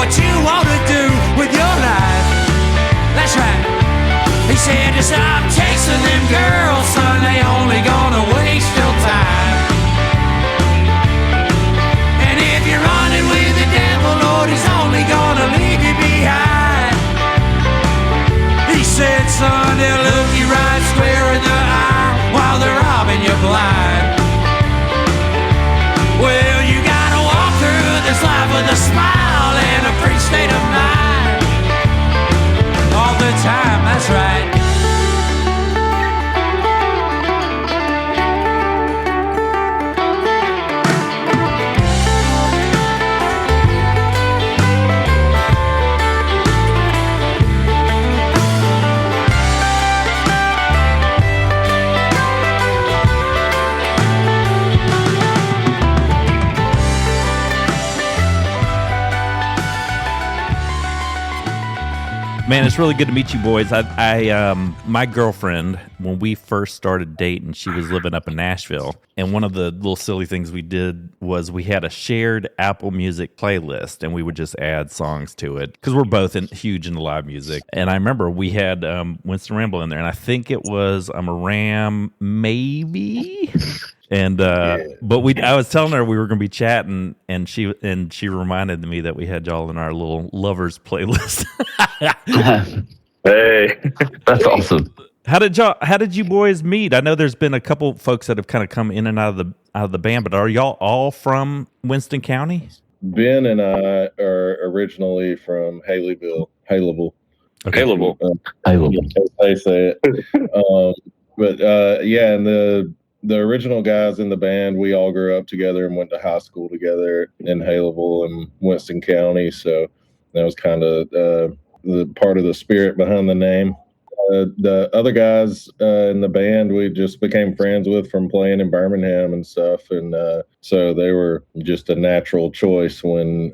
what you want to do with your life. That's right. He said to stop chasing them girls, son, they only gonna waste your time. And if you're running with the devil, Lord, he's only gonna leave you behind. He said, son, they'll look you right square in the eye while they're robbing you blind. Well, you gotta walk through this life with a smile and a free state of mind. All the time, that's right. Man, it's really good to meet you boys. My girlfriend, when we first started dating, she was living up in Nashville. And one of the little silly things we did was we had a shared Apple Music playlist, and we would just add songs to it because we're both huge into live music. And I remember we had Winston Ramble in there, and I think it was I'm a Ram, maybe. And but I was telling her we were going to be chatting, and she reminded me that we had y'all in our little lovers playlist. Hey, that's awesome. How did you boys meet? I know there's been a couple folks that have kind of come in and out of the band, but are y'all all from Winston County? Ben and I are originally from Haleyville. Okay. Haleyville. As they say it. Yeah, and the original guys in the band, we all grew up together and went to high school together in Haleyville and Winston County. So that was kind of the part of the spirit behind the name. The other guys in the band, we just became friends with from playing in Birmingham and stuff. And so they were just a natural choice when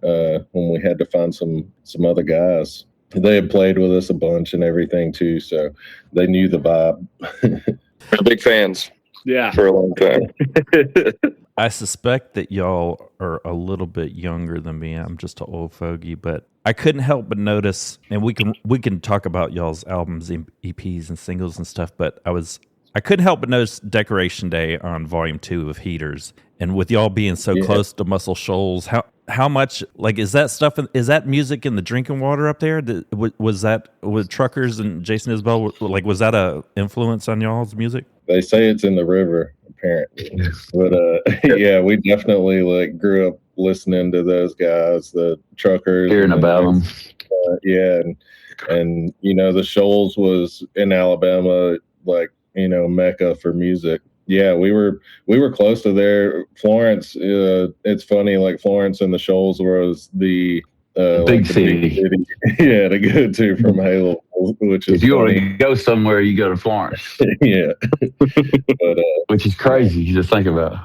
we had to find some other guys. They had played with us a bunch and everything too, so they knew the vibe. We're big fans. Yeah. For a long time. I suspect that y'all are a little bit younger than me. I'm just an old fogey, but I couldn't help but notice, and we can talk about y'all's albums, EPs, and singles and stuff. But I couldn't help but notice Decoration Day on Volume 2 of Heaters, and with y'all being so close to Muscle Shoals, how much is that stuff? Is that music in the drinking water up there? Was that with Truckers and Jason Isbell? Was that a influence on y'all's music? They say it's in the river, apparently. But yeah, we definitely grew up listening to those guys, the Truckers, hearing about them. And the Shoals was in Alabama, Mecca for music. Yeah, we were close to there. Florence, it's funny, Florence and the Shoals was the big city. Yeah, to go to from Halo, which is if you want to go somewhere, you go to Florence. Yeah, but which is crazy to think about.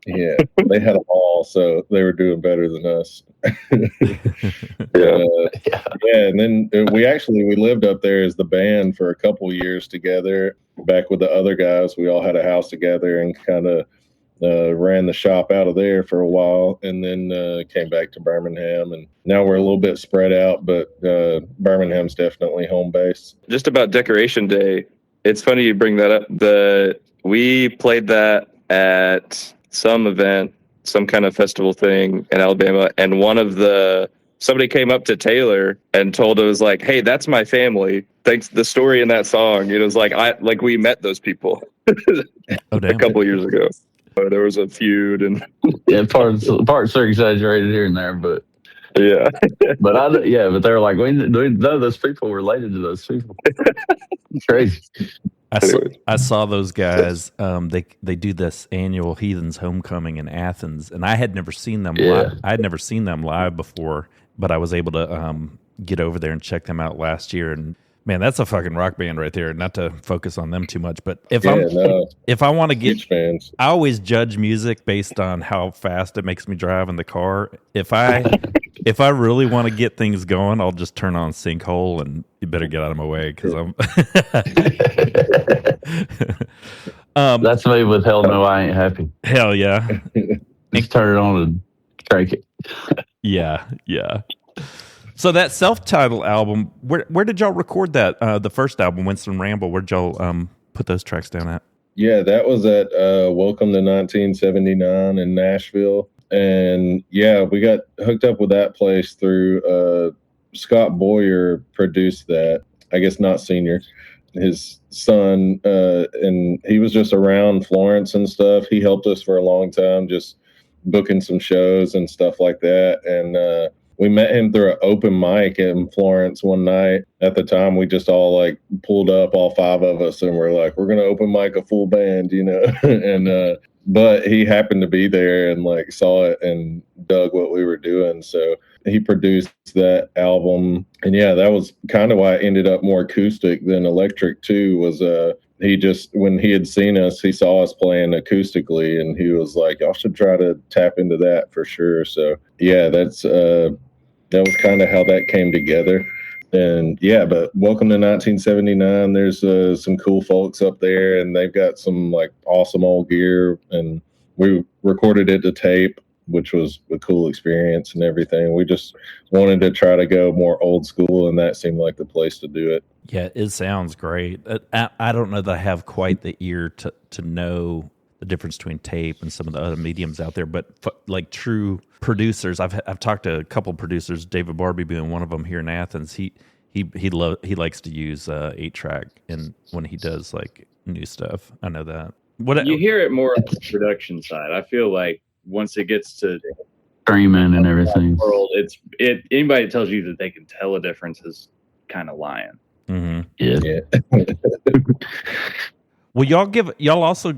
Yeah, they had them all, so they were doing better than us. Yeah, and then we lived up there as the band for a couple years together. Back with the other guys, we all had a house together and kind of ran the shop out of there for a while, and then came back to Birmingham, and now we're a little bit spread out, but Birmingham's definitely home base. Just about Decoration Day, it's funny you bring that up. We played that at some event, some kind of festival thing in Alabama, and somebody came up to Taylor and told us hey, that's my family. Thanks the story in that song. It was we met those people a couple years ago. There was a feud and parts are exaggerated here and there, but yeah. but they were we know those people related to those people. Crazy. I saw those guys. They do this annual Heathens Homecoming in Athens, and I had never seen them live. I had never seen them live before, but I was able to get over there and check them out last year. And man, that's a fucking rock band right there. Not to focus on them too much, but if I want to get fans, I always judge music based on how fast it makes me drive in the car. If I really want to get things going, I'll just turn on Sinkhole, and you better get out of my way because I'm. That's me with Hell No, I Ain't Happy. Hell yeah! Just turn it on and crank it. Yeah. So that self-titled album, where did y'all record that? The first album, Winston Ramble. Where'd y'all put those tracks down at? Yeah, that was at Welcome to 1979 in Nashville. And yeah, we got hooked up with that place through Scott Boyer produced that. I guess not senior, his son, and he was just around Florence and stuff. He helped us for a long time, just booking some shows and stuff like that. And we met him through an open mic in Florence one night. At the time, we just all like pulled up, all five of us, and we're like, we're gonna open mic a full band, and but he happened to be there and like saw it and dug what we were doing. So he produced that album. And yeah, that was kind of why it ended up more acoustic than electric too, was he just, when he had seen us, he saw us playing acoustically and he was like, y'all should try to tap into that for sure. So yeah, that was kind of how that came together. And yeah, but Welcome to 1979, there's some cool folks up there and they've got some like awesome old gear, and we recorded it to tape, which was a cool experience and everything. We just wanted to try to go more old school, and that seemed like the place to do it. Yeah, it sounds great. I don't know that I have quite the ear to know the difference between tape and some of the other mediums out there, but like true producers, I've talked to a couple producers, David Barbie being one of them here in Athens. He likes to use 8-track and when he does like new stuff. I know that. You hear it more on the production side. I feel like once it gets to streaming and everything, world, anybody that tells you that they can tell a difference is kind of lying. Mm-hmm. Yeah. Well, y'all also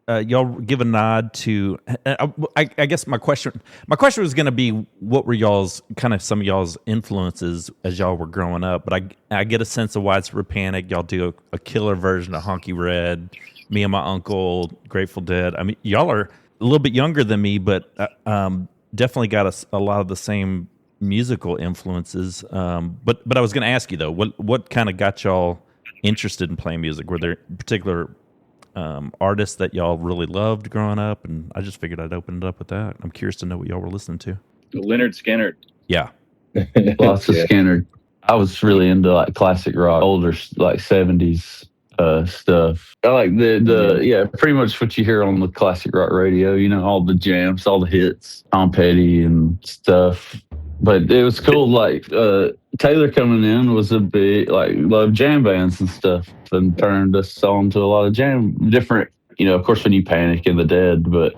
y'all give a nod to. I guess my question was going to be, what were y'all's kind of some of y'all's influences as y'all were growing up? But I get a sense of Widespread Panic. Y'all do a killer version of Honky Red. Me and my uncle, Grateful Dead. I mean, y'all are a little bit younger than me, but definitely got a lot of the same musical influences. But I was going to ask you though, what kind of got y'all interested in playing music? Were there particular artists that y'all really loved growing up? And I just figured I'd open it up with that. I'm curious to know what y'all were listening to. Leonard Skinner. Yeah. Lots of Skinner. I was really into like classic rock, older like 70s stuff. I like the pretty much what you hear on the classic rock radio, all the jams, all the hits, Tom Petty and stuff. But it was cool, like Taylor coming in was a big, like, loved jam bands and stuff and turned us on to a lot of different, of course when you Panic in the Dead, but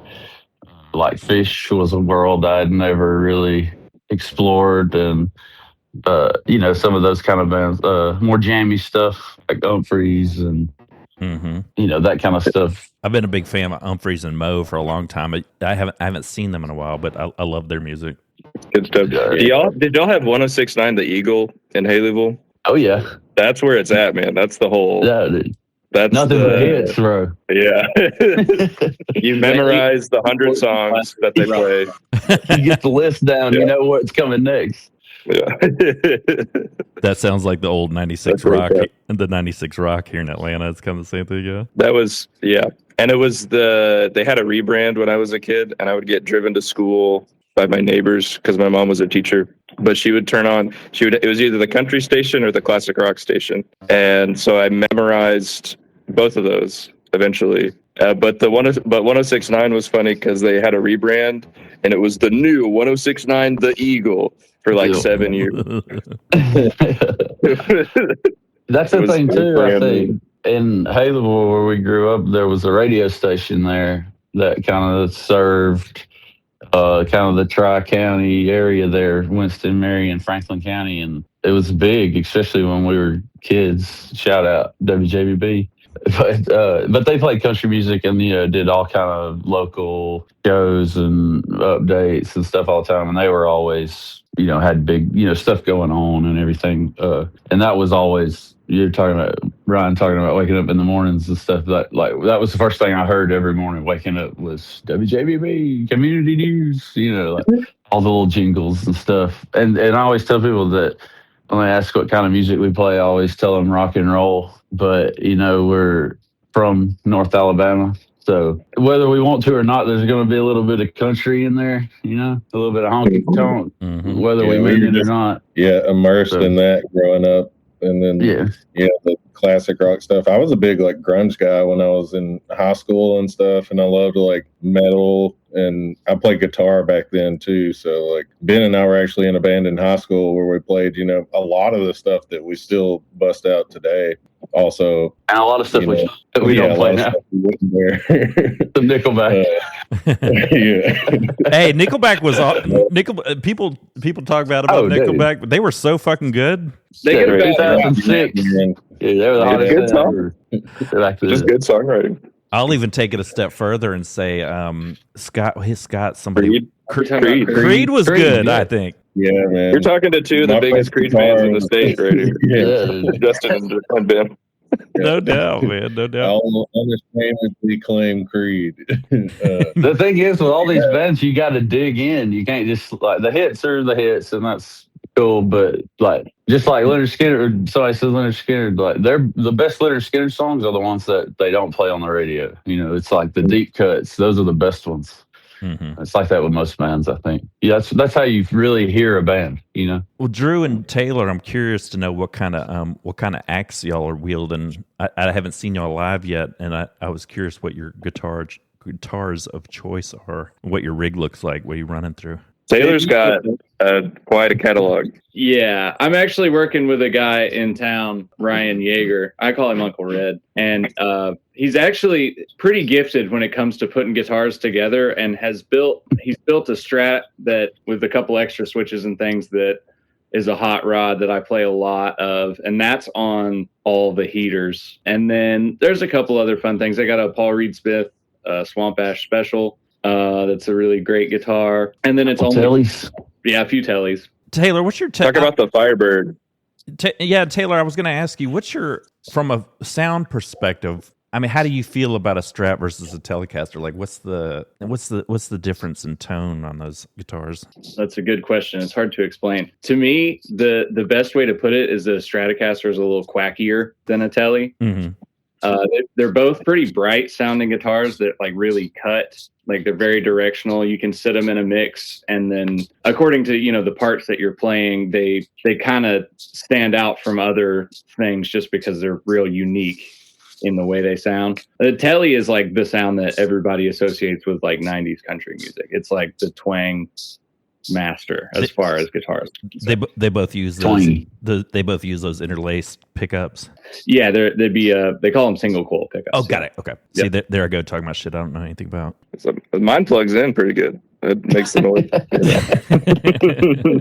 like Fish was a world I'd never really explored, and some of those kind of bands, more jammy stuff like Humphreys and that kind of stuff. I've been a big fan of Humphreys and Moe for a long time. I haven't seen them in a while, but I love their music. Good stuff. Did y'all have 106.9 The Eagle in Haleyville? Oh yeah, that's where it's at, man. That's the whole. That's nothing but hits, bro. Yeah, you memorize the 100 songs that they play. You get the list down. Yeah. You know what's coming next. Yeah. That sounds like the old 96 Rock and the 96 Rock here in Atlanta. It's kind of the same thing, yeah. That was, yeah. And it was they had a rebrand when I was a kid, and I would get driven to school by my neighbors because my mom was a teacher. But she would turn on, it was either the country station or the classic rock station. And so I memorized both of those eventually. But 106.9 was funny because they had a rebrand, and it was the new 106.9 The Eagle for like 7 years. That's the thing too, I think. In Haleyville, where we grew up, there was a radio station there that kind of served kind of the Tri-County area there, Winston, Marion, Franklin County, and it was big, especially when we were kids. Shout out WJBB. But they played country music and did all kind of local shows and updates and stuff all the time, and they were always had big stuff going on and everything, and that was always, you're talking about Ryan talking about waking up in the mornings and stuff, that was the first thing I heard every morning waking up was WJBB community news, like all the little jingles and stuff, and I always tell people that when they ask what kind of music we play, I always tell them rock and roll. But, we're from North Alabama, So whether we want to or not, there's going to be a little bit of country in there, a little bit of honky tonk, whether we mean it or not. Yeah, immersed in that growing up. And then, the classic rock stuff. I was a big like grunge guy when I was in high school and stuff, and I loved like metal, and I played guitar back then too. So like Ben and I were actually in a band in high school where we played, a lot of the stuff that we still bust out today. Also, and a lot of stuff we don't play now. The Nickelback. Hey, Nickelback was people talk about Nickelback, but they were so fucking good. They get it back 2006. They were the hottest good song. Just good songwriting. I'll even take it a step further and say, somebody Creed was good, yeah. I think. Yeah, man. You're talking to two of the biggest Creed fans in the state right here. Justin and Ben. No doubt, man. No doubt. I'll unashamedly claim Creed. The thing is, with all these bands, you got to dig in. You can't just like the hits are the hits, and that's cool. But like, just like Leonard Skinner, or somebody says Leonard Skinner, like they're the best Leonard Skinner songs are the ones that they don't play on the radio. It's like the deep cuts; those are the best ones. Mm-hmm. It's like that with most bands, I think. Yeah, that's how you really hear a band, Well, Drew and Taylor, I'm curious to know what kind of axe y'all are wielding. I haven't seen y'all live yet, and I was curious what your guitars of choice are, what your rig looks like, what you're running through. Taylor's got quite a catalog. Yeah, I'm actually working with a guy in town, Ryan Yeager. I call him Uncle Red, and he's actually pretty gifted when it comes to putting guitars together, and he's built a Strat that with a couple extra switches and things that is a hot rod that I play a lot of, and that's on all the heaters. And then there's a couple other fun things. I got a Paul Reed Smith Swamp Ash Special. That's a really great guitar. And then it's only tellies. Yeah, a few tellies. Taylor, what's your talk about the Firebird? Taylor, I was going to ask you, from a sound perspective? I mean, how do you feel about a Strat versus a Telecaster? Like, what's the difference in tone on those guitars? That's a good question. It's hard to explain. To me, the best way to put it is a Stratocaster is a little quackier than a Tele. Mm-hmm. They're both pretty bright sounding guitars that like really cut. Like they're very directional. You can sit them in a mix, and then according to the parts that you're playing, they kind of stand out from other things just because they're real unique in the way they sound. The Tele is like the sound that everybody associates with like 90s country music. It's like the twang master as far as guitars. They both use those. They both use those interlaced pickups. Yeah, they call them single coil pickups. Oh, got it. Okay. Yep. See, there I go talking about shit I don't know anything about. So mine plugs in pretty good. It makes the noise.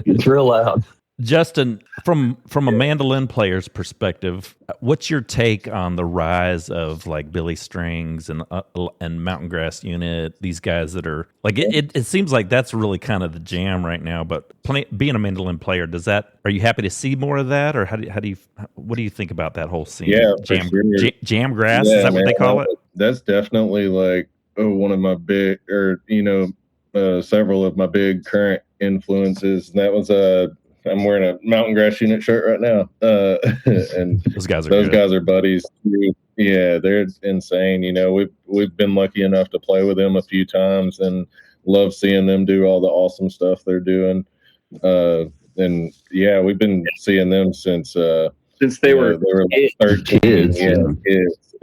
It's real loud. Justin, from a mandolin player's perspective, what's your take on the rise of like Billy Strings and Mountain Grass Unit? These guys that are like it seems like that's really kind of the jam right now. But being a mandolin player, are you happy to see more of that, or what do you think about that whole scene? Yeah, jam grass, is that what they call it? That's definitely like one of my big, several of my big current influences. And that was I'm wearing a Mountain Grass Unit shirt right now, and those guys are buddies. Yeah, they're insane. We've been lucky enough to play with them a few times, and love seeing them do all the awesome stuff they're doing. And yeah, we've been seeing them since they were 13 kids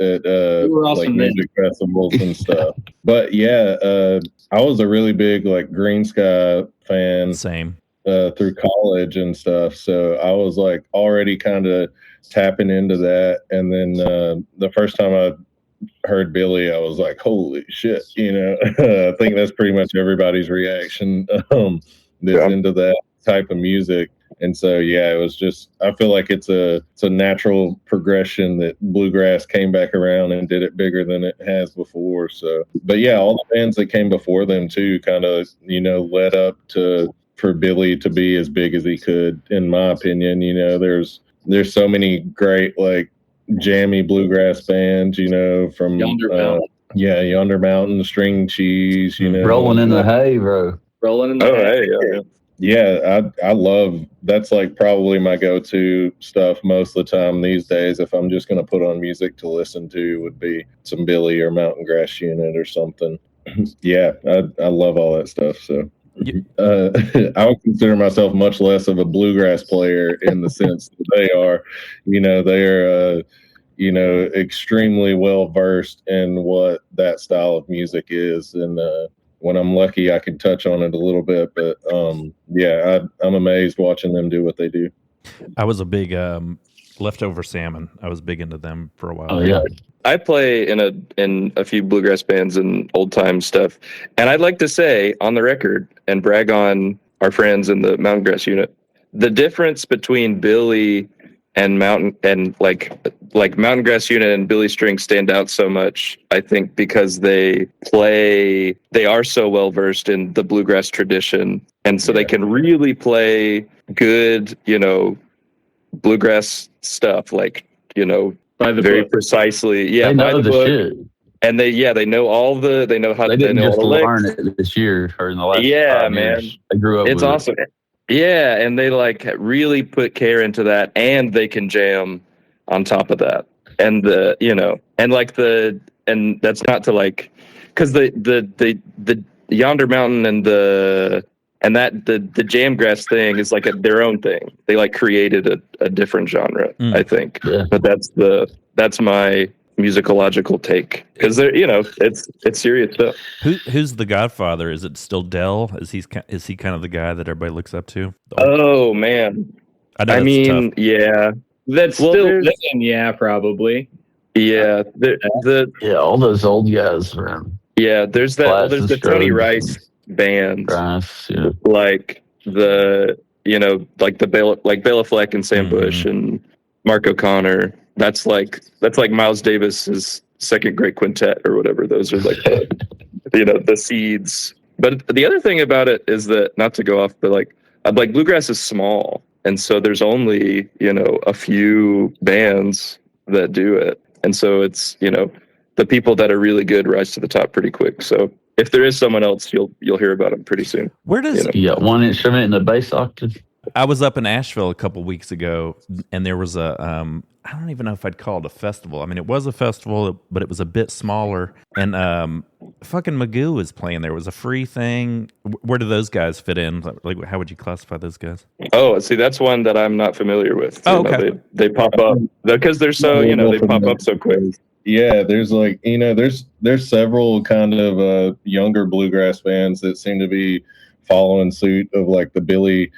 at awesome like music festivals and stuff. But yeah, I was a really big like Green Sky fan. Same. Through college and stuff, so I was like already kind of tapping into that. And then the first time I heard Billy, I was like, "Holy shit!" I think that's pretty much everybody's reaction that's into that type of music. And so yeah, it was just I feel like it's a natural progression that bluegrass came back around and did it bigger than it has before. So, but yeah, all the bands that came before them too kind of led up for Billy to be as big as he could, in my opinion. There's so many great like jammy bluegrass bands, from Yonder Mountain. Yonder Mountain, String Cheese, Rolling in the Hay, bro. Rolling in the Hay. Yeah. Yeah, I love that's like probably my go-to stuff most of the time these days. If I'm just going to put on music to listen to, would be some Billy or Mountain Grass Unit or something. Yeah, I love all that stuff. So I would consider myself much less of a bluegrass player in the sense that they are, they're extremely well versed in what that style of music is, and when I'm lucky, I can touch on it a little bit. But yeah, I'm amazed watching them do what they do. I was a big Leftover Salmon. I was big into them for a while. Oh yeah. I play in a few bluegrass bands and old time stuff, and I'd like to say on the record and brag on our friends in the Mountain Grass unit, the difference between Billy and like Mountain Grass unit and Billy String stand out so much, I think, because they are so well versed in the bluegrass tradition, and so they can really play good, bluegrass stuff, like, by the very book. precisely. Yeah, They by know the the book. shit. And they know how They to didn't know just all the learn licks. it this year or in the last Yeah, 5 man. years. They grew up It's with awesome. Yeah, and they like really put care into that, and they can jam on top of that. And and that's not to like, because the Yonder Mountain and the jam grass thing is like their own thing. They like created a different genre, I think. Yeah. But that's my musicological take, because they're it's serious stuff. Who's the Godfather? Is it still Dell? Is he kind of the guy that everybody looks up to? Oh man, I know I that's mean, tough. yeah, That's Well, still there's- living, yeah, probably. yeah. Yeah, all those old guys around. There's that. Well, there's the Tony Strode Rice band, Grass, yeah. like like Bela Fleck and Sam Bush and Mark O'Connor. That's like Miles Davis's second great quintet or whatever. Those are like the seeds. But the other thing about it is that, not to go off, but like bluegrass is small, and so there's only a few bands that do it, and so it's the people that are really good rise to the top pretty quick. So if there is someone else, you'll hear about them pretty soon. Where does You got one instrument and a bass octave. I was up in Asheville a couple weeks ago, and there was a I don't even know if I'd call it a festival. I mean, it was a festival, but it was a bit smaller. And fucking Magoo was playing there. It was a free thing. Where do those guys fit in? Like, how would you classify those guys? Oh, see, that's one that I'm not familiar with. Oh, okay. They pop up because they're so they pop up so quick. Yeah, there's like there's several kind of younger bluegrass bands that seem to be following suit of like the Billy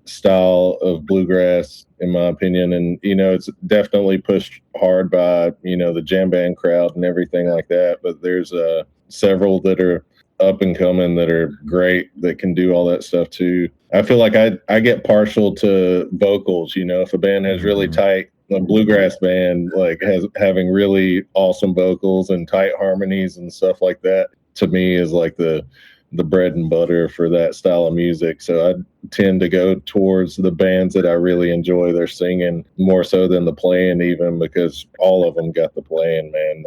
style of bluegrass, in my opinion. And it's definitely pushed hard by the jam band crowd and everything like that. But there's several that are up and coming that are great, that can do all that stuff too. I feel like I get partial to vocals. If a band has really tight, a bluegrass band like having really awesome vocals and tight harmonies and stuff like that, to me is like the bread and butter for that style of music. So I tend to go towards the bands that I really enjoy their singing more so than the playing, even, because all of them got the playing, man.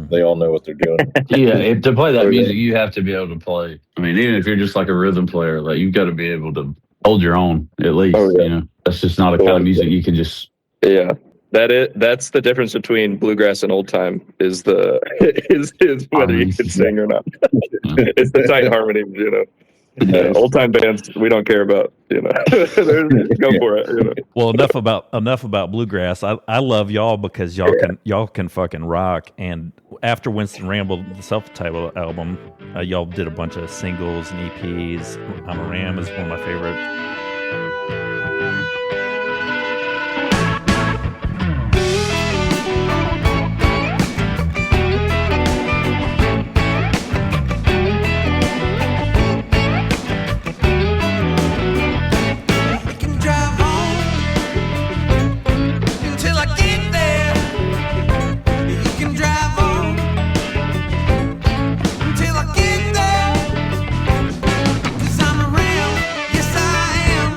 They all know what they're doing. Yeah, to play that music, you have to be able to play. I mean, even if you're just like a rhythm player, like you've got to be able to hold your own at least. Oh, yeah. That's just not a kind of music you can just. Yeah, that's the difference between bluegrass and old time is is whether you can sing or not. It's the tight harmonies, Old time bands we don't care about, Go for it. Well, enough about bluegrass. I love y'all because y'all can fucking rock. And after Winston Ramble, the self-titled album, y'all did a bunch of singles and EPs. I'm a Ram is one of my favorite. You can drive on until I get there. You can drive on until I get there. 'Cause I'm a ram, yes I am.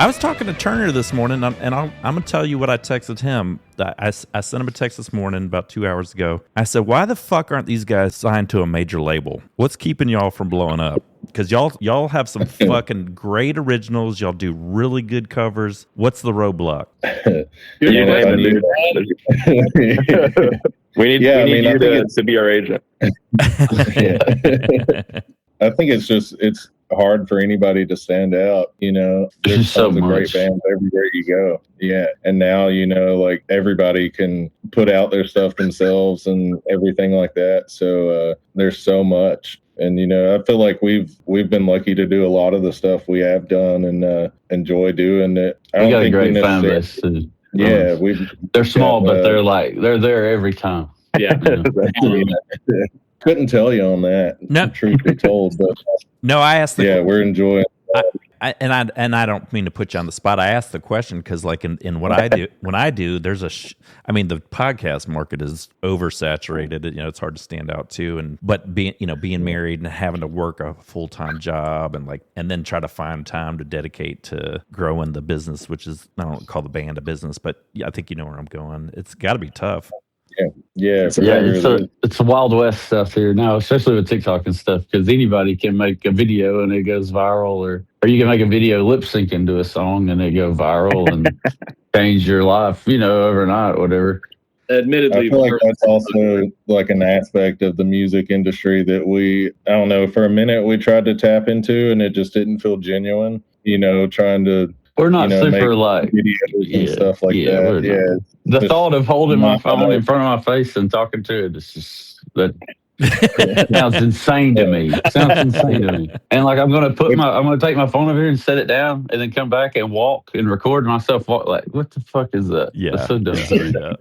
I was talking to Turner this morning, and I'm going to tell you what I texted him. I sent him a text this morning about 2 hours ago. I said, why the fuck aren't these guys signed to a major label? What's keeping y'all from blowing up? Because y'all have some fucking great originals. Y'all do really good covers. What's the roadblock? We need you to be our agent. I think it's hard for anybody to stand out. There's tons of great bands everywhere you go. Yeah. And now, like everybody can put out their stuff themselves and everything like that. So there's so much. And, I feel like we've been lucky to do a lot of the stuff we have done and enjoy doing it. We got a great fan base. Yeah. They're small, but they're there every time. Yeah. Couldn't tell you on that. No. Truth be told, but no, I asked. We're enjoying. I don't mean to put you on the spot. I asked the question because, like, in what I do, when I do, there's the podcast market is oversaturated. It's hard to stand out too. But being married and having to work a full-time job and then try to find time to dedicate to growing the business, which is, I don't call the band a business, but I think you know where I'm going. It's got to be tough. It's a Wild West stuff here now, especially with TikTok and stuff, because anybody can make a video and it goes viral, or you can make a video lip syncing to a song and it go viral and change your life, overnight, whatever. Admittedly, I feel like that's also like an aspect of the music industry that I don't know, for a minute we tried to tap into and it just didn't feel genuine, trying to. We're not super like videos and stuff like that. The thought of holding my phone in front of my face and talking to it is just that sounds insane to me. And like I'm gonna take my phone over here and set it down and then come back and walk and record myself like, what the fuck is that? Yeah. That's so dumb.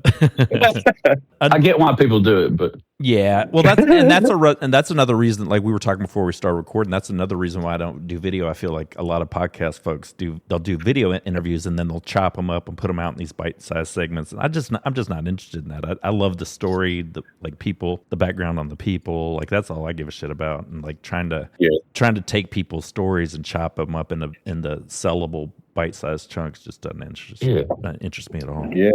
I get why people do it, but yeah, well, that's another reason. Like we were talking before we started recording, that's another reason why I don't do video. I feel like a lot of podcast folks they'll do video interviews and then they'll chop them up and put them out in these bite-sized segments. And I'm just not interested in that. I love the story, the background on the people. Like that's all I give a shit about. And like trying to take people's stories and chop them up into sellable bite-sized chunks just doesn't interest me at all. Yeah.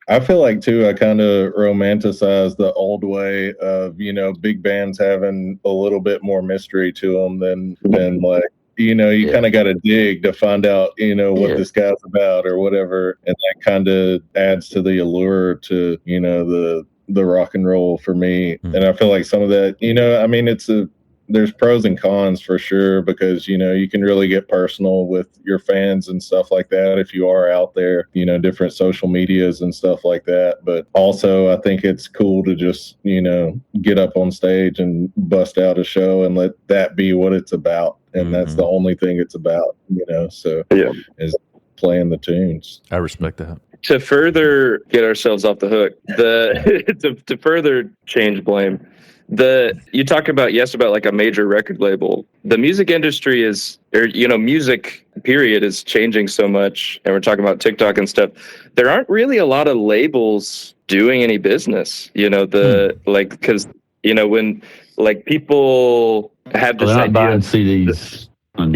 I feel like too, I kind of romanticize the old way of, big bands having a little bit more mystery to them than like, you kind of got to dig to find out, what this guy's about or whatever. And that kind of adds to the allure to, the rock and roll for me. Mm-hmm. And I feel like some of that, there's pros and cons for sure, because, you can really get personal with your fans and stuff like that if you are out there, different social medias and stuff like that. But also, I think it's cool to just, get up on stage and bust out a show and let that be what it's about. And that's the only thing it's about, so is playing the tunes. I respect that. To further get ourselves off the hook, to further change blame, you talk about like a major record label. The music industry music period is changing so much, and we're talking about TikTok and stuff. There aren't really a lot of labels doing any business, because when like people have this idea buying CDs. Or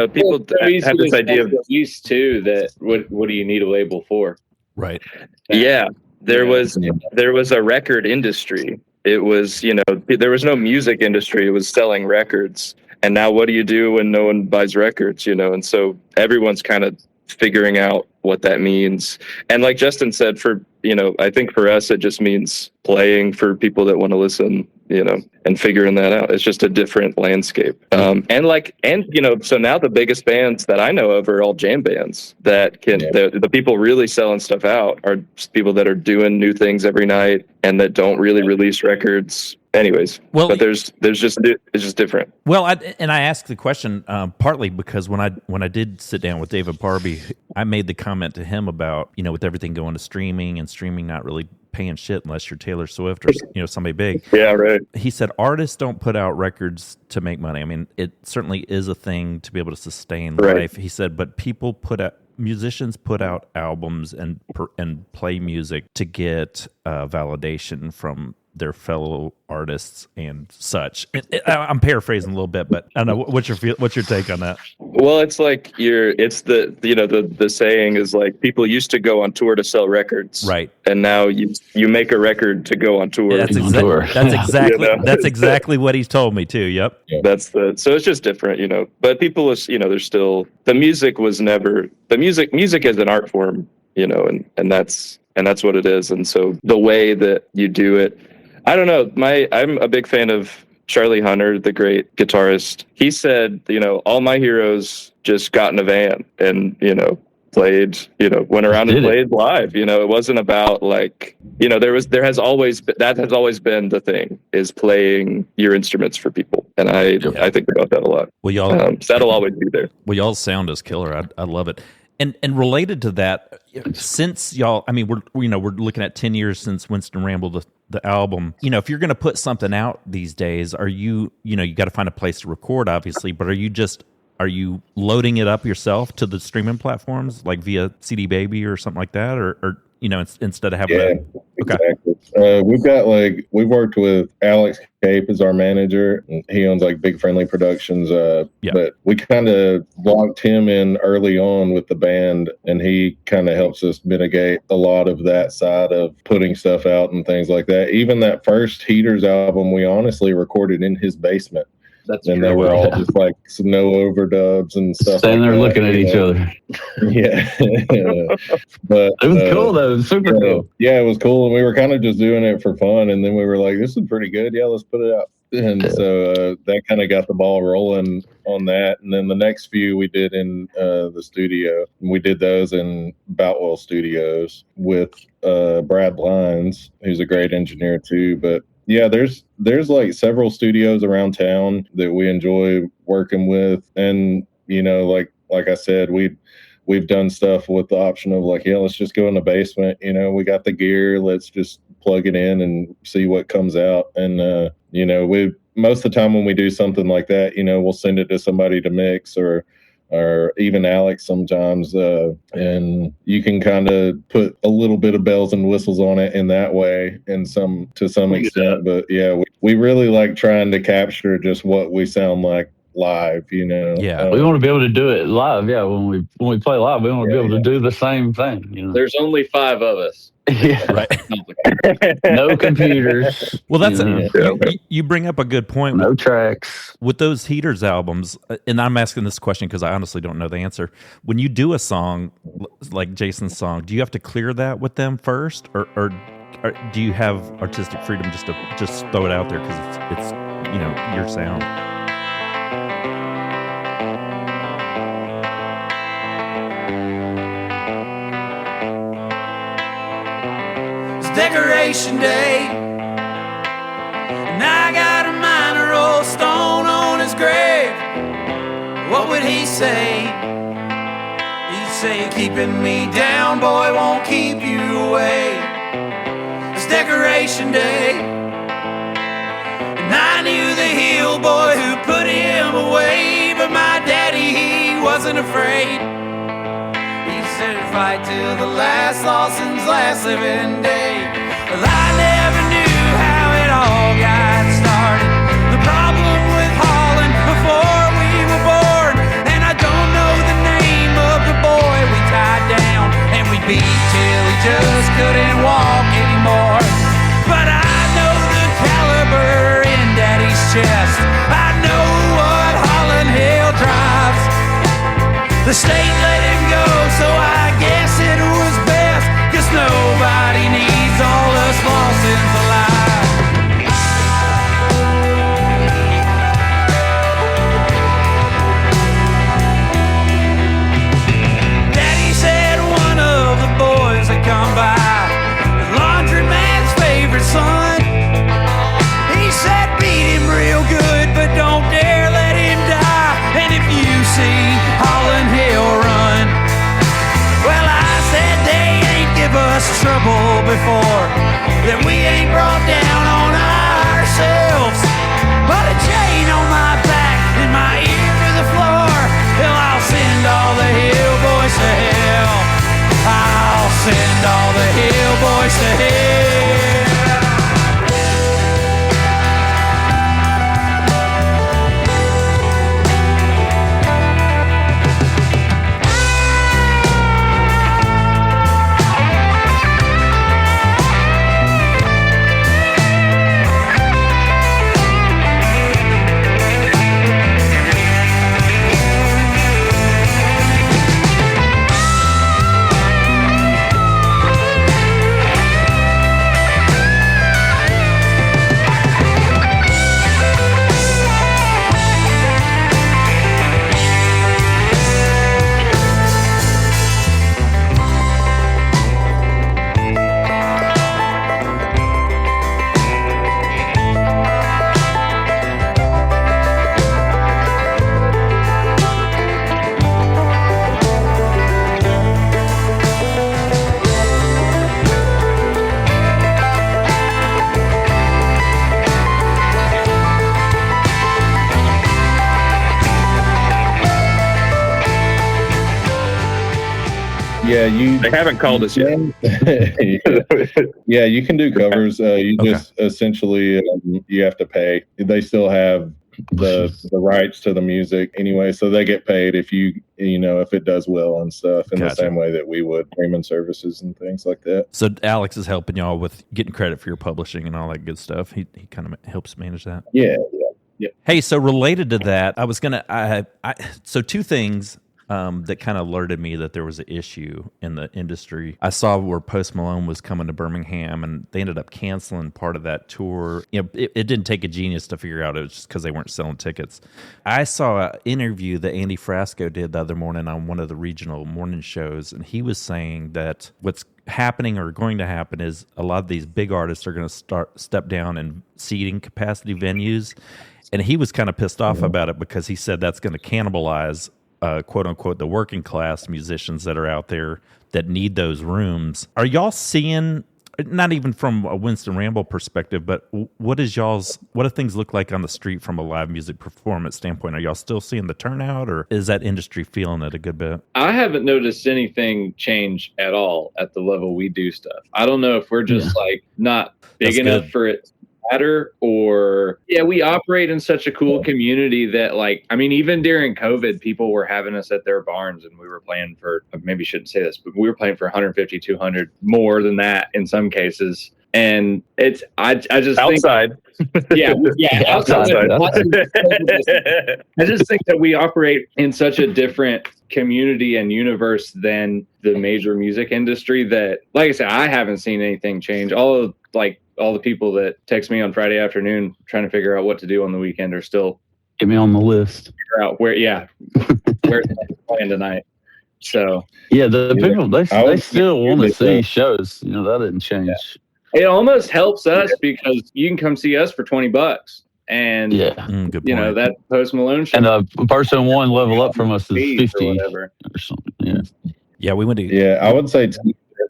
people have this idea of used to that. What do you need a label for? Right. Yeah, there was a record industry. It was, there was no music industry. It was selling records. And now what do you do when no one buys records, And so everyone's kind of figuring out what that means. And like Justin said, I think for us, it just means playing for people that want to listen, and figuring that out. It's just a different landscape. So now the biggest bands that I know of are all jam bands that the people really selling stuff out are people that are doing new things every night and that don't really release records. Anyways, but it's just different. Well, I asked the question partly because when I did sit down with David Parby, I made the comment to him about, with everything going to streaming and streaming not really paying shit unless you're Taylor Swift or somebody big. Yeah, right. He said artists don't put out records to make money. I mean, it certainly is a thing to be able to sustain life. He said, but musicians put out albums and play music to get validation from their fellow artists and such. I'm paraphrasing a little bit, but I don't know what's your take on that. Well, it's like the saying is like people used to go on tour to sell records, right? And now you make a record to go on tour. Yeah, that's exactly what he's told me too. Yep. So it's just different, But people, there's still the music was never the music. Music is an art form, and that's what it is. And so the way that you do it, I don't know. I'm a big fan of Charlie Hunter, the great guitarist. He said, all my heroes just got in a van and, played, went around and played live. It wasn't about like, that has always been the thing, is playing your instruments for people. And I think about that a lot. Well, y'all, that'll always be there. Well, y'all's sound is killer. I love it. And related to that, since y'all, I mean, we're looking at 10 years since Winston Ramble, the album. If you're going to put something out these days, are you got to find a place to record, obviously, but are you loading it up yourself to the streaming platforms, like via CD Baby or something like that, or instead of having okay. Exactly. We've worked with Alex Cape as our manager, and he owns like Big Friendly Productions. But we kind of locked him in early on with the band, and he kind of helps us mitigate a lot of that side of putting stuff out and things like that. Even that first Heaters album, we honestly recorded in his basement. And they were all just like some no overdubs and stuff. Standing there looking at each other. Yeah. But it was cool though. It was super cool. Yeah, it was cool. And we were kind of just doing it for fun. And then we were like, this is pretty good. Yeah, let's put it out. And so that kind of got the ball rolling on that. And then the next few we did in the studio. We did those in Boutwell Studios with Brad Lines, who's a great engineer too. But yeah, there's like several studios around town that we enjoy working with. And, like I said, we've done stuff with the option of like, let's just go in the basement. We got the gear. Let's just plug it in and see what comes out. And, we most of the time when we do something like that, we'll send it to somebody to mix or even Alex sometimes. And you can kind of put a little bit of bells and whistles on it in that way to some extent. But yeah, we really like trying to capture just what we sound like live, Yeah. We want to be able to do it live. Yeah. When we play live, we want to be able to do the same thing. There's only 5 of us. Yeah. Right. No computers. Well, that's you bring up a good point. No tracks. With those Heaters albums, and I'm asking this question because I honestly don't know the answer. When you do a song like Jason's song, do you have to clear that with them first, or do you have artistic freedom just to just throw it out there because it's your sound? Decoration Day, and I got a minor old stone on his grave. What would he say? He'd say, keeping me down, boy, won't keep you away. It's Decoration Day, and I knew the hill boy who put him away, but my daddy, he wasn't afraid. He said, fight till the last Lawson's last living day. Well, I never knew how it all got started. The problem with Holland before we were born. And I don't know the name of the boy we tied down and we beat till he just couldn't walk anymore. But I know the caliber in Daddy's chest. I know what Holland Hill drives. The state let him go, so I guess it was best, 'cause nobody needs all us Lawsons alive. Daddy said one of the boys that come by, the laundryman's favorite son. He said beat him real good, but don't dare let him die. And if you see Holland Hill run, well, I said they ain't give us trouble before, that we ain't brought down on ourselves. But a chain on my back and my ear to the floor, hell, I'll send all the hill boys to hell. I'll send all the hill boys to hell. They haven't called us yet. Yeah, you can do covers. You just essentially you have to pay. They still have the rights to the music anyway, so they get paid if if it does well and stuff in the same way that we would streaming services and things like that. So Alex is helping y'all with getting credit for your publishing and all that good stuff. He kind of helps manage that. Yeah. Hey, so related to that, I was gonna so two things that kind of alerted me that there was an issue in the industry. I saw where Post Malone was coming to Birmingham, and they ended up canceling part of that tour. It didn't take a genius to figure out it was just because they weren't selling tickets. I saw an interview that Andy Frasco did the other morning on one of the regional morning shows, and he was saying that what's happening or going to happen is a lot of these big artists are going to step down in seating capacity venues, and he was kind of pissed off about it because he said that's going to cannibalize quote unquote the working class musicians that are out there that need those rooms. Are y'all seeing, not even from a Winston Ramble perspective, but what do things look like on the street from a live music performance standpoint? Are y'all still seeing the turnout, or is that industry feeling it a good bit? I haven't noticed anything change at all at the level we do stuff. I don't know if we're just like not big enough for it matter, or we operate in such a cool community that even during COVID, people were having us at their barns, and we were playing for, maybe shouldn't say this, but we were playing for 150, 200, more than that in some cases. And it's I just outside. Outside. I just think that we operate in such a different community and universe than the major music industry that, like I said, I haven't seen anything change. All the people that text me on Friday afternoon trying to figure out what to do on the weekend are still get me on the list. Figure out where's playing tonight. So the people they still want to see shows. That didn't change. It almost helps us because you can come see us for $20, and good point. That Post Malone show, and a person one level up from us is 50 or whatever or something. Yeah, we went to. I would say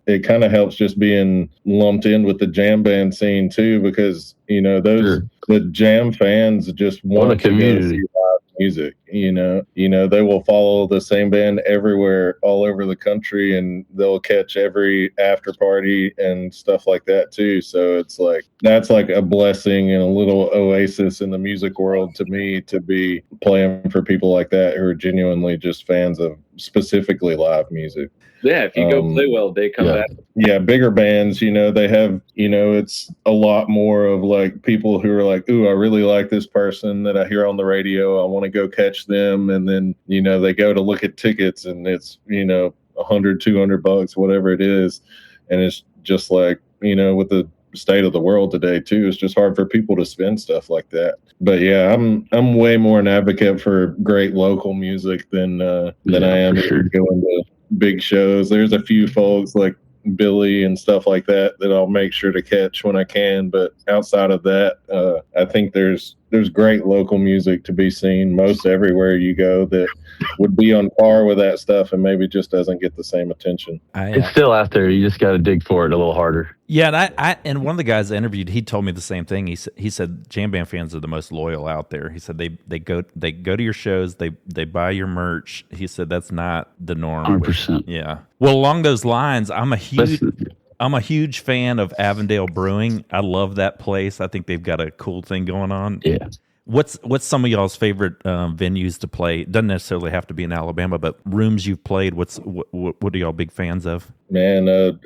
it kind of helps just being lumped in with the jam band scene too, because the jam fans just want a community. To go see live music. They will follow the same band everywhere, all over the country, and they'll catch every after party and stuff like that too. So it's that's a blessing and a little oasis in the music world to me, to be playing for people like that who are genuinely just fans of specifically live music. Yeah, if you go play well, they come back. Yeah, bigger bands, they have, it's a lot more of people who are ooh, I really like this person that I hear on the radio. I want to go catch them. And then, they go to look at tickets, and it's, $100, $200, whatever it is. And it's just with the state of the world today too, it's just hard for people to spend stuff like that. But I'm way more an advocate for great local music than I am going to big shows. There's a few folks like Billy and stuff like that I'll make sure to catch when I can, but outside of that, I think there's great local music to be seen most everywhere you go that would be on par with that stuff, and maybe just doesn't get the same attention. It's still out there. You just got to dig for it a little harder. Yeah, and one of the guys I interviewed, he told me the same thing. He said jam band fans are the most loyal out there. He said they go to your shows, they buy your merch. He said that's not the norm. 100%. Yeah. Well, along those lines, I'm a huge fan of Avondale Brewing. I love that place. I think they've got a cool thing going on. Yeah. What's some of y'all's favorite venues to play? Doesn't necessarily have to be in Alabama, but rooms you've played. What are y'all big fans of? Man,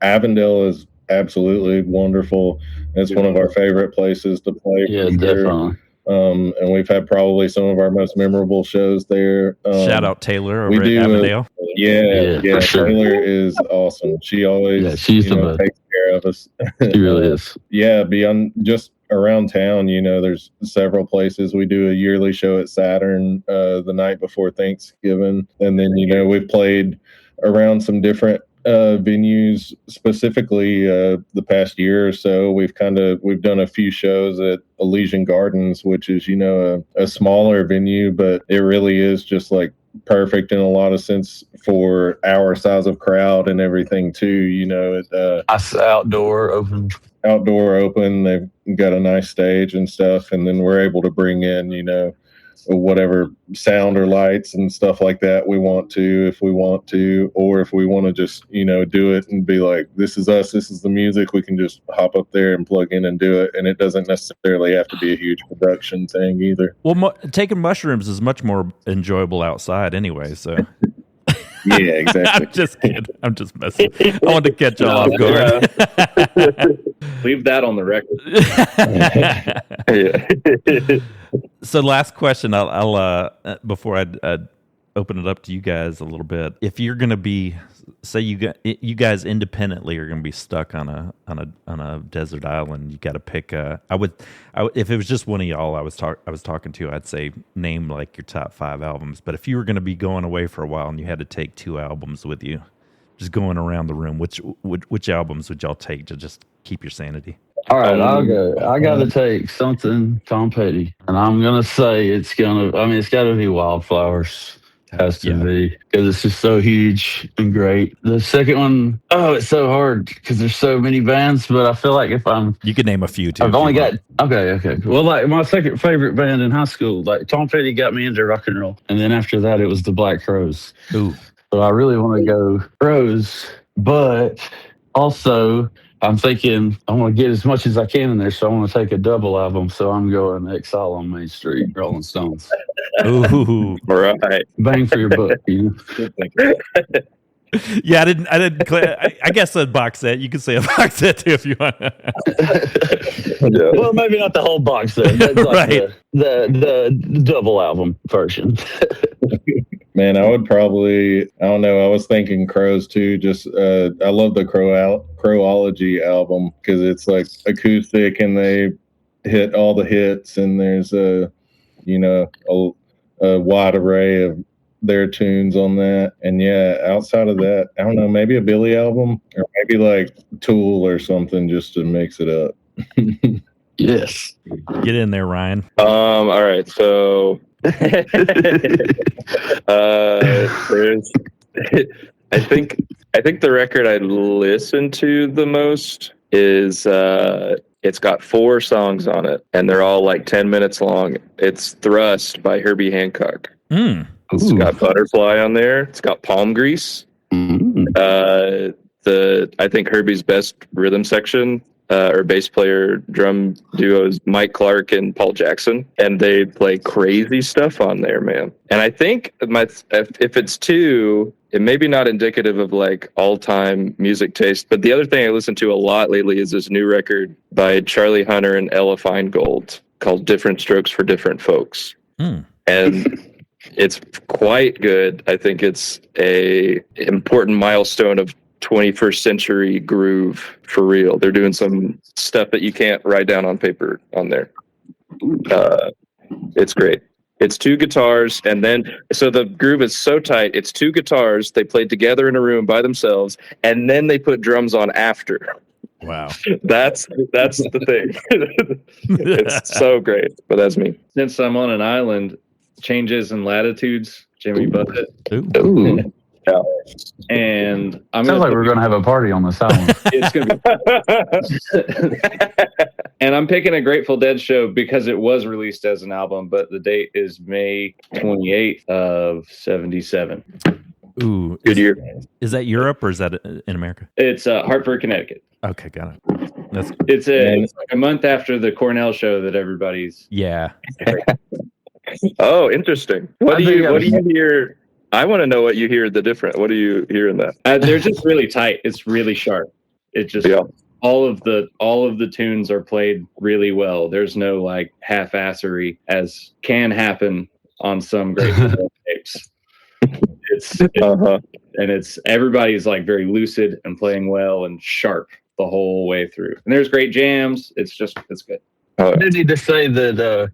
Avondale is absolutely wonderful. It's one of our favorite places to play. Yeah, definitely. And we've had probably some of our most memorable shows there. Shout out Taylor over at Avondale. Yeah, sure. Taylor is awesome. She always she's the best. Takes care of us. She really is. Beyond just around town, there's several places. We do a yearly show at Saturn the night before Thanksgiving, and then we've played around some different venues. Specifically the past year or so, we've done a few shows at Elysian Gardens, which is a smaller venue, but it really is just perfect in a lot of sense for our size of crowd and everything too. It's outdoor open. They've got a nice stage and stuff, and then we're able to bring in whatever sound or lights and stuff like that we want to, if we want to, or if we want to just, do it and be like, this is us, this is the music, we can just hop up there and plug in and do it. And it doesn't necessarily have to be a huge production thing either. Well, taking mushrooms is much more enjoyable outside anyway, so. Yeah, exactly. I'm just kidding. I'm just messing. I wanted to catch y'all off guard. Leave that on the record. So last question, I'll before I open it up to you guys a little bit. If you're going to be, say you guys independently are going to be stuck on a desert island, you got to pick. I would if it was just one of y'all I was talking to, I'd say name like your top 5 albums. But if you were going to be going away for a while and you had to take 2 albums with you, just going around the room, which albums would y'all take to just keep your sanity? All right, I'll go. I got to take something Tom Petty, and I'm gonna say it's got to be Wildflowers. Has to be, because it's just so huge and great. The second one, it's so hard because there's so many bands, but I feel like you could name a few too. I've only got okay. Well, like my second favorite band in high school, like Tom Petty got me into rock and roll, and then after that it was the Black Crowes. Ooh, so I really want to go Crowes, but also I'm thinking I want to get as much as I can in there, so I want to take a double album. So I'm going Exile on Main Street, Rolling Stones. Ooh, right. Bang for your buck, Yeah, I didn't. I guess a box set. You can say a box set too if you want. Well, maybe not the whole box set. That's like right. The double album version. Man, I would probably, I don't know, I was thinking Crows too. Just, I love the Crowology album because it's like acoustic and they hit all the hits, and there's a wide array of their tunes on that. And yeah, outside of that, I don't know, maybe a Billy album or maybe like Tool or something just to mix it up. Yes. Get in there, Ryan. All right, so there's I think the record I listen to the most is it's got 4 songs on it, and they're all like 10 minutes long. It's Thrust by Herbie Hancock. It's got Butterfly on there. It's got Palm Grease. I think Herbie's best rhythm section or bass player drum duo is Mike Clark and Paul Jackson, and they play crazy stuff on there, man. And I think if it's 2, it may be not indicative of like all-time music taste, but the other thing I listen to a lot lately is this new record by Charlie Hunter and Ella Feingold called Different Strokes for Different Folks. And it's quite good. I think it's a important milestone of 21st century groove for real. They're doing some stuff that you can't write down on paper on there. It's great. It's 2 guitars, and then so the groove is so tight. It's 2 guitars they played together in a room by themselves, and then they put drums on after. Wow, that's the thing. It's so great. But that's me. Since I'm on an island, Changes in Latitudes, Jimmy Buffett. Ooh. Yeah. And I'm sounds like we're going to have a party on this album. It's going to be. And I'm picking a Grateful Dead show because it was released as an album, but the date is May 28th of 77. Ooh, good year. Is that Europe or is that in America? It's Hartford, Connecticut. Okay, got it. It's like a month after the Cornell show that everybody's. Yeah. Oh, interesting. What do you hear? I want to know what you hear What do you hear in that? They're just really tight. It's really sharp. It just all of the tunes are played really well. There's no like half-assery as can happen on some great tapes. And it's everybody's like very lucid and playing well and sharp the whole way through. And there's great jams. It's good. I do need to say that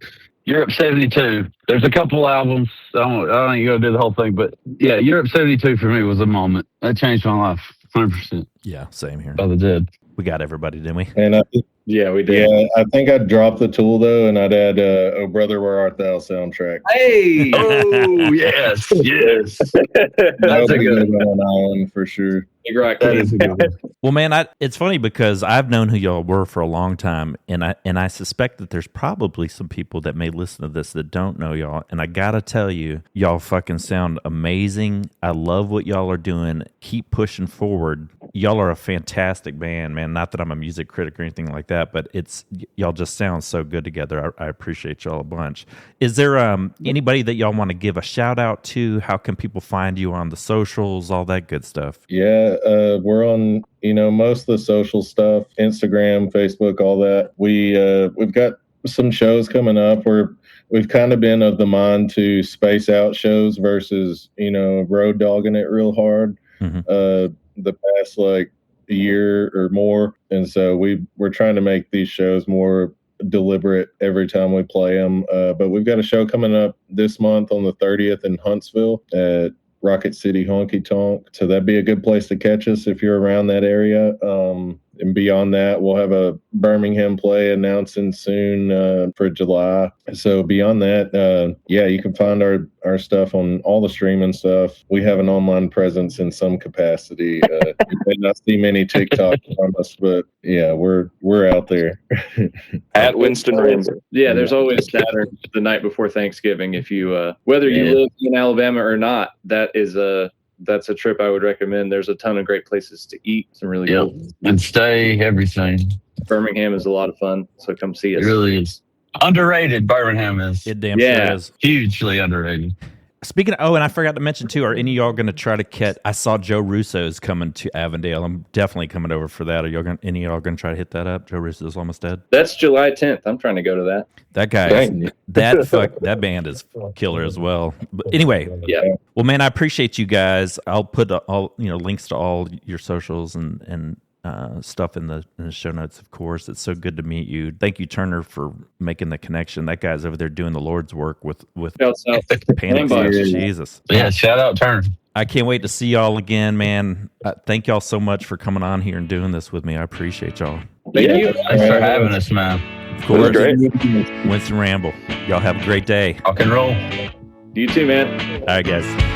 Europe 72, there's a couple albums. I don't go do the whole thing, but yeah, Europe 72 for me was a moment. That changed my life 100%. Yeah, same here. By the Dead. We got everybody, didn't we? And Yeah, we did. yeah, I think I'd drop the Tool though, and I'd add "Oh Brother, Where Art Thou" soundtrack. Hey, Oh yes, yes. That's a good on an island for sure. Big Rock That King. is a good one. Well, man, it's funny because I've known who y'all were for a long time, and I suspect that there's probably some people that may listen to this that don't know y'all. And I gotta tell you, y'all fucking sound amazing. I love what y'all are doing. Keep pushing forward. Y'all are a fantastic band, man. Not that I'm a music critic or anything like that, but y'all just sound so good together. I appreciate y'all a bunch. Is there anybody that y'all want to give a shout out to? How can people find you on the socials, all that good stuff? Yeah, we're on most of the social stuff, Instagram, Facebook, all that. We've got some shows coming up where we've kind of been of the mind to space out shows versus road dogging it real hard. The past like year or more, and so we're trying to make these shows more deliberate every time we play them. But we've got a show coming up this month on the 30th in Huntsville at Rocket City Honky Tonk. So that'd be a good place to catch us if you're around that area. And beyond that, we'll have a Birmingham play announcing soon for July. So beyond that, you can find our stuff on all the streaming stuff. We have an online presence in some capacity. You may not see many TikToks from us, but yeah, we're out there. At Winston Ramble. Yeah, there's always Saturn the night before Thanksgiving. If you whether you live in Alabama or not, that's a trip I would recommend. There's a ton of great places to eat. Some really good and stay, everything. Birmingham is a lot of fun, so come see us. It really is. Underrated, Birmingham is. It damn sure is. Hugely underrated. Speaking of, and I forgot to mention too, are any of y'all going to try to catch, I saw Joe Russo's coming to Avondale. I'm definitely coming over for that. Are any of y'all going to try to hit that up? Joe Russo's almost dead. That's July 10th. I'm trying to go to that. That guy, that band is killer as well. But anyway, well, man, I appreciate you guys. I'll put all links to all your socials and stuff in the show notes, of course. It's so good to meet you. Thank you, Turner, for making the connection. That guy's over there doing the Lord's work with Panic. Jesus. Yeah, shout out Turner. I can't wait to see y'all again, man. Thank y'all so much for coming on here and doing this with me. I appreciate y'all. Thank you. Thanks for having us, man. Of course. Great. Winston Ramble. Y'all have a great day. Rock and roll. You too, man. All right, guys.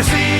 to see